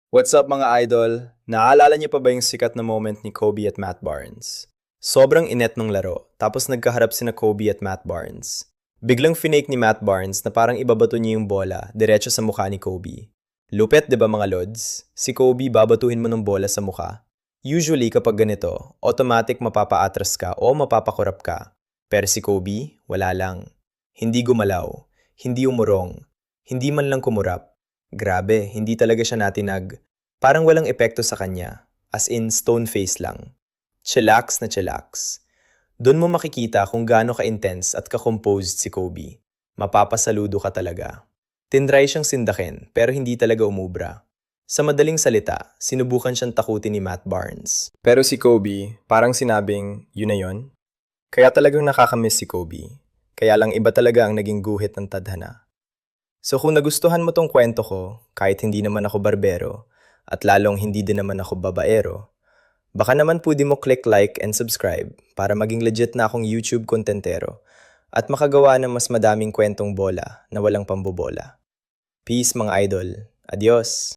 What's up mga idol? Naalala niyo pa ba yung sikat na moment ni Kobe at Matt Barnes? Sobrang inet nung laro, tapos nagkaharap sina Kobe at Matt Barnes. Biglang finake ni Matt Barnes na parang ibabato niya yung bola diretso sa mukha ni Kobe. Lupet 'di ba mga lods? Si Kobe babatuhin mo ng bola sa mukha. Usually kapag ganito, automatic mapapaatras ka o mapapakurap ka. Pero si Kobe, wala lang. Hindi gumalaw, hindi umurong, hindi man lang kumurap. Grabe, hindi talaga siya natinag. Parang walang epekto sa kanya. As in, stone face lang. Chillax na chillax. Doon mo makikita kung gaano ka-intense at ka-composed si Kobe. Mapapasaludo ka talaga. Tinry siyang sindakin, pero hindi talaga umubra. Sa madaling salita, sinubukan siyang takutin ni Matt Barnes. Pero si Kobe, parang sinabing, yun na yun. Kaya talagang nakakamiss si Kobe. Kaya lang iba talaga ang naging guhit ng tadhana. So kung nagustuhan mo tong kwento ko, kahit hindi naman ako barbero, at lalong hindi din naman ako babaero, baka naman pwede mo click like and subscribe para maging legit na akong YouTube kontentero at makagawa ng mas madaming kwentong bola na walang pambobola. Peace mga idol. Adios!